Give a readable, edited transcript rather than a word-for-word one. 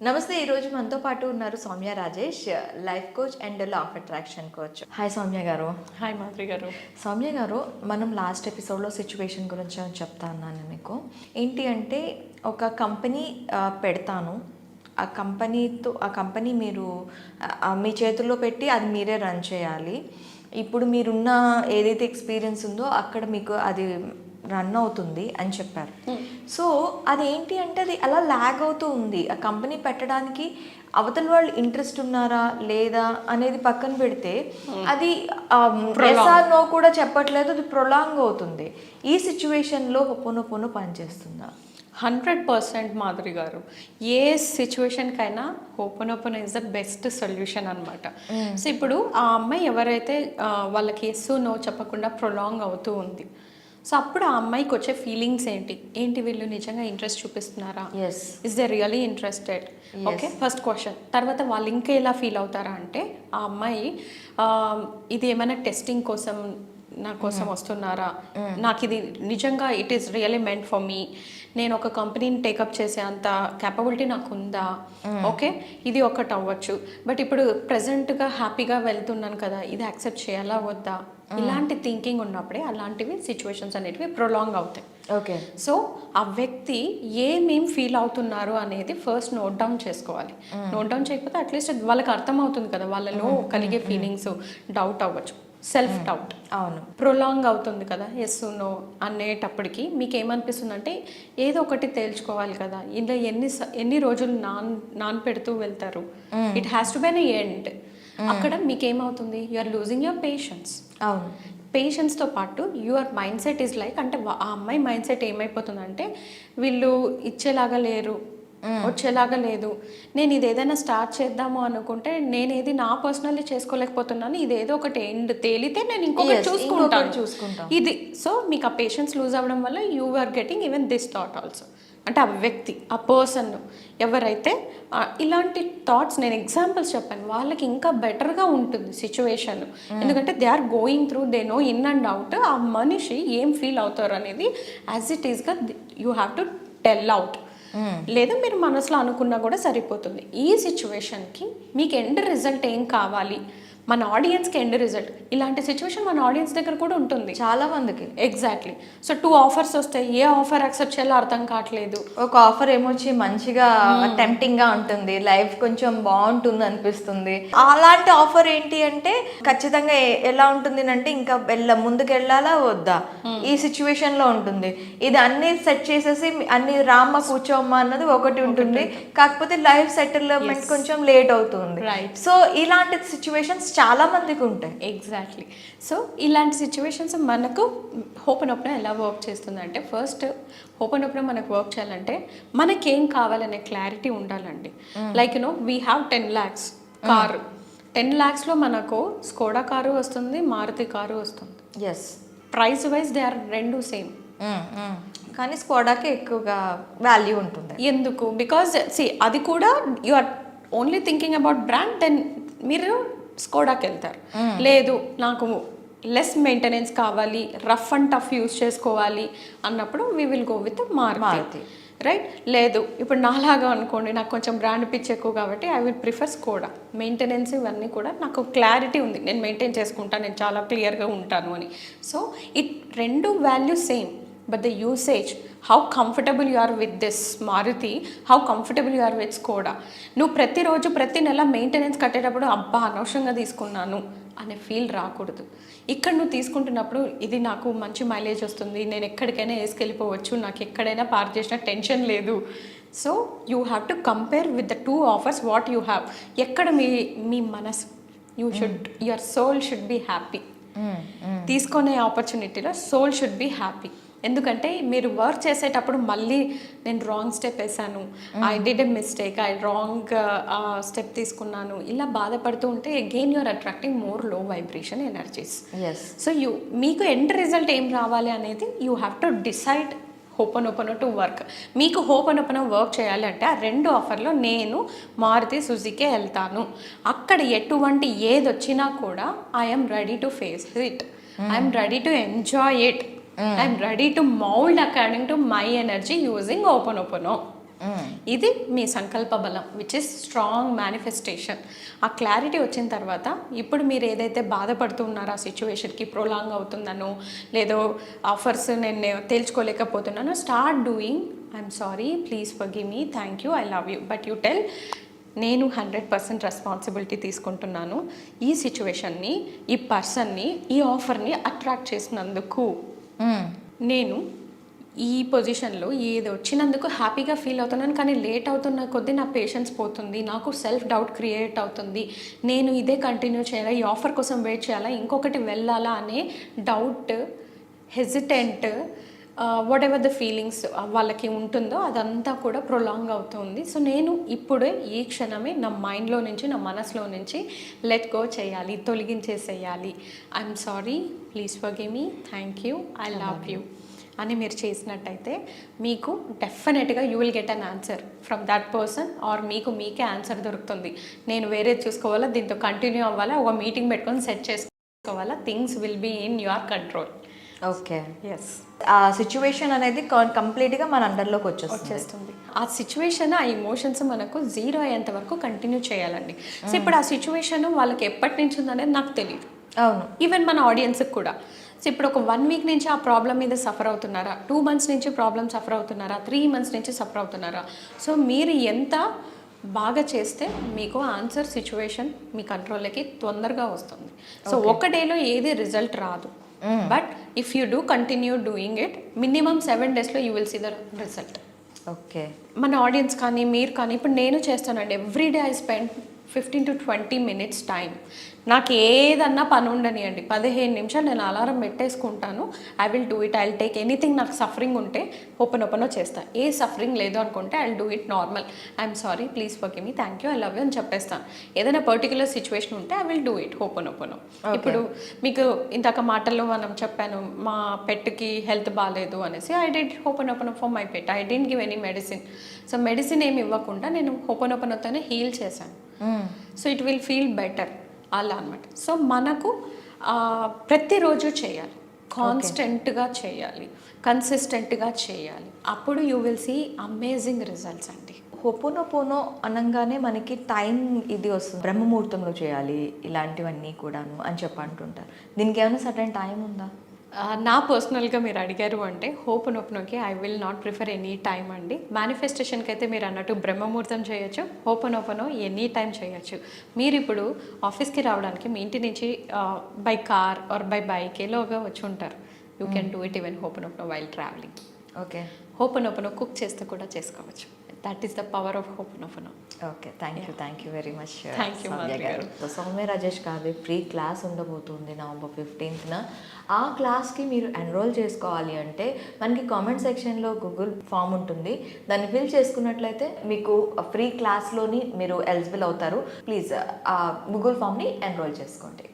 నమస్తే. ఈరోజు మనతో పాటు ఉన్నారు Soumya Rajesh, life coach and law of attraction coach. Hi Soumya గారు. హాయ్ మాధురి గారు. సౌమ్య గారు, మనం లాస్ట్ ఎపిసోడ్లో సిచ్యువేషన్ గురించి చెప్తా ఉన్నాను మీకు. ఏంటి అంటే ఒక కంపెనీ పెడతాను, ఆ కంపెనీ మీరు మీ చేతుల్లో పెట్టి అది మీరే రన్ చేయాలి. ఇప్పుడు మీరున్న ఏదైతే ఎక్స్పీరియన్స్ ఉందో అక్కడ మీకు అది రన్ అవుతుంది అని చెప్పారు. సో అదేంటి అంటే అది అలా ల్యాగ్ అవుతూ ఉంది. ఆ కంపెనీ పెట్టడానికి అవతల వాళ్ళు ఇంట్రెస్ట్ ఉన్నారా లేదా అనేది పక్కన పెడితే అది నో కూడా చెప్పట్లేదు, అది ప్రొలాంగ్ అవుతుంది. ఈ సిచ్యువేషన్లో హొపోనొపోనో పనిచేస్తుందా? 100% మాధురి గారు. ఏ సిచ్యువేషన్కైనా Ho'oponopono is the best solution అనమాట. సో ఇప్పుడు ఆ అమ్మాయి ఎవరైతే వాళ్ళకి ఎస్ నో చెప్పకుండా ప్రొలాంగ్ అవుతూ ఉంది, సో అప్పుడు ఆ అమ్మాయికి వచ్చే ఫీలింగ్స్ ఏంటి వీళ్ళు నిజంగా ఇంట్రెస్ట్ చూపిస్తున్నారా, is they really interested? Okay, first question. తర్వాత వాళ్ళు ఇంకా ఎలా ఫీల్ అవుతారా అంటే ఆ అమ్మాయి ఇది ఏమైనా టెస్టింగ్ కోసం నా కోసం వస్తున్నారా, నాకు ఇది నిజంగా it is really meant for me, నేను ఒక కంపెనీని టేకప్ చేసే అంత క్యాపబిలిటీ నాకు ఉందా? ఓకే, ఇది ఒకటి అవ్వచ్చు. బట్ ఇప్పుడు ప్రజెంట్గా హ్యాపీగా వెళ్తున్నాను కదా, ఇది యాక్సెప్ట్ చేయాలా వద్దా? ఇలాంటి థింకింగ్ ఉన్నప్పుడే అలాంటివి సిచ్యువేషన్స్ అనేటివి ప్రొలాంగ్ అవుతాయి. ఓకే, సో ఆ వ్యక్తి ఏమేం ఫీల్ అవుతున్నారు అనేది ఫస్ట్ నోట్ డౌన్ చేసుకోవాలి. నోట్ డౌన్ చేయకపోతే అట్లీస్ట్ వాళ్ళకి అర్థమవుతుంది కదా, వాళ్ళలో కలిగే ఫీలింగ్స్, డౌట్ అవ్వచ్చు, సెల్ఫ్ డౌట్. అవును, ప్రొలాంగ్ అవుతుంది కదా ఎస్ నో అనేటప్పటికి మీకు ఏమనిపిస్తుంది అంటే ఏదో ఒకటి తేల్చుకోవాలి కదా, ఇలా ఎన్ని రోజులు నాన్ పెడుతూ వెళ్తారు, it has to be an end. అక్కడ మీకు ఏమవుతుంది, you are losing your patience. అవును, పేషెన్స్తో పాటు your mindset is like, అంటే ఆ అమ్మాయి మైండ్ సెట్ ఏమైపోతుందంటే వీళ్ళు ఇచ్చేలాగా లేరు, వచ్చేలాగా లేదు, నేను ఇదేదైనా స్టార్ట్ చేద్దాము అనుకుంటే నేనేది నా పర్సనల్లీ చేసుకోలేకపోతున్నాను, ఇదేదో ఒకటి ఎండ్ తేలితే నేను ఇంకొకటి చూసుకుంటాను ఇది. సో మీకు ఆ పేషెన్స్ లూజ్ అవ్వడం వల్ల you are getting even this thought also. అంటే ఆ వ్యక్తి, ఆ పర్సన్ ఎవరైతే ఇలాంటి థాట్స్, నేను ఎగ్జాంపుల్స్ చెప్పాను, వాళ్ళకి ఇంకా బెటర్గా ఉంటుంది సిచ్యువేషన్. ఎందుకంటే they are going through, they know in and out ఆ మనిషి ఏం ఫీల్ అవుతారు అనేది యాజ్ ఇట్ ఈస్గా you have to tell out. లేదా మీరు మనసులో అనుకున్నా కూడా సరిపోతుంది. ఈ సిచ్యువేషన్కి మీకు ఎండ్ రిజల్ట్ ఏం కావాలి, మన ఆడియన్స్కి ఎండ్ రిజల్ట్, ఇలాంటి సిచ్యువేషన్ మన ఆడియన్స్ దగ్గర కూడా ఉంటుంది చాలా మందికి. ఎగ్జాక్ట్లీ. సో 2 ఆఫర్స్ వస్తాయి, ఏ ఆఫర్ యాక్సెప్ట్ చేయాలో అర్థం కావట్లేదు. ఒక ఆఫర్ ఏమొచ్చి మంచిగా టెంప్టింగ్ గా ఉంటుంది, లైఫ్ కొంచెం బాగుంటుంది అనిపిస్తుంది. అలాంటి ఆఫర్ ఏంటి అంటే ఖచ్చితంగా ఎలా ఉంటుంది అంటే ఇంకా ముందుకు వెళ్ళాలా వద్దా ఈ సిచ్యువేషన్ లో ఉంటుంది. ఇది అన్ని సెట్ చేసేసి అన్ని రామ్మ కూర్చోమ్మ అన్నది ఒకటి ఉంటుంది, కాకపోతే లైఫ్ సెటిల్మెంట్ కొంచెం లేట్ అవుతుంది. సో ఇలాంటి సిచ్యువేషన్స్ చాలా మందికి ఉంటాయి. ఎగ్జాక్ట్లీ. సో ఇలాంటి సిచ్యువేషన్స్ మనకు హోపోనోపోనో ఎలా వర్క్ చేస్తుందంటే, ఫస్ట్ హోపోనోపోనో మనకు వర్క్ చేయాలంటే మనకేం కావాలనే క్లారిటీ ఉండాలండి. Like we have 10 lakhs car, 10 lakhsలో మనకు స్కోడా కారు వస్తుంది, మారుతి కారు వస్తుంది. Yes, price wise they are రెండు సేమ్, కానీ స్కోడాకి ఎక్కువగా వాల్యూ ఉంటుంది. ఎందుకు? బికాజ్ అది కూడా you are only thinking about brand, then మీరు స్కోడాకి వెళ్తారు. లేదు నాకు లెస్ మెయింటెనెన్స్ కావాలి, రఫ్ అండ్ టఫ్ యూస్ చేసుకోవాలి అన్నప్పుడు we will go with Maruti, right? లేదు ఇప్పుడు నాలాగా అనుకోండి, నాకు కొంచెం బ్రాండ్ పిచ్ ఎక్కువ కాబట్టి I will prefer Skoda. Maintenance ఇవన్నీ కూడా నాకు క్లారిటీ ఉంది, నేను మెయింటైన్ చేసుకుంటాను, నేను చాలా క్లియర్గా ఉంటాను అని. సో రెండు value same, but the usage, how comfortable you are with this Maruti, how comfortable you are with Skoda. నువ్వు ప్రతిరోజు ప్రతి నెల మెయింటెనెన్స్ కట్టేటప్పుడు అబ్బా అనవసరంగా తీసుకున్నాను అనే ఫీల్ రాకూడదు. ఇక్కడ నువ్వు తీసుకుంటున్నప్పుడు ఇది నాకు మంచి మైలేజ్ వస్తుంది, నేను ఎక్కడికైనా వేసుకెళ్ళిపోవచ్చు, నాకు ఎక్కడైనా పార్క్ చేసిన టెన్షన్ లేదు. So you have to compare with the 2 offers what you have. ఎక్కడ మీ మనసు, your soul should be happy. తీసుకునే ఆపర్చునిటీలో సోల్ షుడ్ బి హ్యాపీ. ఎందుకంటే మీరు వర్క్ చేసేటప్పుడు మళ్ళీ నేను రాంగ్ స్టెప్ వేసాను, I did a mistake, I wrong step తీసుకున్నాను, ఇలా బాధపడుతూ ఉంటే again you're attracting more low vibration energies. So మీకు ఎండ్ రిజల్ట్ ఏం రావాలి అనేది you have to decide Ho'oponopono to work. మీకు హోపోనోపోనో వర్క్ చేయాలి అంటే ఆ 2 ఆఫర్లో నేను మారుతి సుజుకి వెళ్తాను. అక్కడ ఎటువంటి ఏది వచ్చినా కూడా I'm ready to face it, I'm ready to enjoy it, I'm ready to mould according to my energy using Ho'oponopono. ఇది మీ సంకల్ప బలం, విచ్ ఇస్ స్ట్రాంగ్ మేనిఫెస్టేషన్. ఆ క్లారిటీ వచ్చిన తర్వాత ఇప్పుడు మీరు ఏదైతే బాధపడుతున్నారో ఆ సిచ్యువేషన్కి ప్రొలాంగ్ అవుతుందనో లేదో ఆఫర్స్ నేను తేల్చుకోలేకపోతున్నానో, start doing I'm sorry, please forgive me, thank you, I love you. But you tell నేను 100% రెస్పాన్సిబిలిటీ తీసుకుంటున్నాను ఈ సిచ్యువేషన్ని, ఈ పర్సన్ని, ఈ ఆఫర్ని అట్రాక్ట్ చేసినందుకు. నేను ఈ పొజిషన్లో ఏది వచ్చినందుకు హ్యాపీగా ఫీల్ అవుతున్నాను, కానీ లేట్ అవుతున్న కొద్దీ నా పేషెన్స్ పోతుంది, నాకు సెల్ఫ్ డౌట్ క్రియేట్ అవుతుంది. నేను ఇదే కంటిన్యూ చేయాలా, ఈ ఆఫర్ కోసం వెయిట్ చేయాలా, ఇంకొకటి వెళ్ళాలా అనే doubt, hesitant, what ever the feelings వాళ్ళకి ఉంటుందో అదంతా కూడా ప్రొలాంగ్ అవుతుంది. సో నేను ఇప్పుడే ఈ క్షణమే నా మైండ్లో నుంచి, నా మనసులో నుంచి లెట్ గో చేయాలి, తొలగించేసేయాలి. I'm sorry, please forgive me, thank you, I love you అని మీరు చేసినట్టయితే మీకు డెఫినెట్గా you will get an answer from that person, or మీకే ఆన్సర్ దొరుకుతుంది. నేను వేరేది చూసుకోవాలా, దీంతో కంటిన్యూ అవ్వాలా, ఒక మీటింగ్ పెట్టుకొని సెట్ చేసుకోవాలా, things will be in your control. Okay, yes. ఆ సిచ్యువేషన్ అనేది కంప్లీట్గా మన అండర్లోకి వచ్చేస్తుంది. ఆ సిచ్యువేషన్, ఆ ఎమోషన్స్ మనకు జీరో అయ్యేంత వరకు కంటిన్యూ చేయాలండి. సో ఇప్పుడు ఆ సిచ్యువేషన్ వాళ్ళకి ఎప్పటి నుంచి ఉందనేది నాకు తెలియదు. అవును, ఈవెన్ మన ఆడియన్స్కి కూడా. సో ఇప్పుడు ఒక 1 వీక్ నుంచి ఆ ప్రాబ్లం మీద సఫర్ అవుతున్నారా, 2 మంత్స్ నుంచి ప్రాబ్లం సఫర్ అవుతున్నారా, 3 మంత్స్ నుంచి సఫర్ అవుతున్నారా, సో మీరు ఎంత బాగా చేస్తే మీకు ఆన్సర్ సిచ్యువేషన్ మీ కంట్రోల్లోకి తొందరగా వస్తుంది. సో ఒక డేలో ఏది రిజల్ట్ రాదు, but if you do continue doing it, minimum 7 డేస్లో you will see the result. Okay, మన ఆడియన్స్ కానీ మీరు కానీ, ఇప్పుడు నేను చేస్తానండి, every day I spend 15 to 20 minutes time. నాకు ఏదన్నా పని ఉండనియండి, 15 నిమిషాలు నేను అలారం పెట్టేసుకుంటాను. I will do it, I will take anything. నాకు సఫరింగ్ ఉంటే ఓపెన్ చేస్తాను, ఏ సఫరింగ్ లేదు అనుకుంటే I will do it normal. I'm sorry, please forgive me, thank you, I love you అని చెప్పేస్తాను. ఏదైనా పర్టికులర్ సిచ్యువేషన్ ఉంటే I will do it open. ఇప్పుడు మీకు ఇంతక మాటల్లో మనం చెప్పాను, మా పెట్కి హెల్త్ బాగాలేదు అనేసి, I did open for my pet, I didn't give any medicine. So medicine ఏమి ఇవ్వకుండా నేను ఓపెన్తోనే హీల్ చేశాను. So it will feel better అలా అనమాట. సో మనకు ప్రతిరోజు చేయాలి, కాన్స్టెంట్గా చేయాలి, కన్సిస్టెంట్గా చేయాలి. అప్పుడు you will see amazing results అండి. హోపోనోపోనో అనగానే మనకి టైం ఇది వస్తుంది, బ్రహ్మముహూర్తంలో చేయాలి ఇలాంటివన్నీ కూడాను అని చెప్పి అంటుంటారు. దీనికి ఏమైనా సర్టెన్ టైం ఉందా? నా పర్సనల్గా మీరు అడిగారు అంటే హోపోనోపోనోకి I will not prefer any time అండి. మేనిఫెస్టేషన్కి అయితే మీరు అన్నట్టు బ్రహ్మముహూర్తం చేయొచ్చు, హోపోనోపోనో ఎనీ టైం చేయొచ్చు. మీరు ఇప్పుడు ఆఫీస్కి రావడానికి మీ ఇంటి నుంచి by car or by bike ఏలోగా వచ్చి ఉంటారు. You can do it even Ho'oponopono while traveling. Okay, Ho'oponopono cook చేస్తూ కూడా చేసుకోవచ్చు. That is the power of Ho'oponopono. Okay, thank you very much. Thank you గారు. సౌమ్య రాజేష్ గారి ఫ్రీ క్లాస్ ఉండబోతుంది November 15th. ఆ క్లాస్కి మీరు ఎన్రోల్ చేసుకోవాలి అంటే మనకి కామెంట్ సెక్షన్లో గూగుల్ ఫామ్ ఉంటుంది, దాన్ని ఫిల్ చేసుకున్నట్లయితే మీకు ఫ్రీ క్లాస్లోని మీరు ఎలిజిబుల్ అవుతారు. ప్లీజ్ ఆ గూగుల్ ఫామ్ని ఎన్రోల్ చేసుకోండి.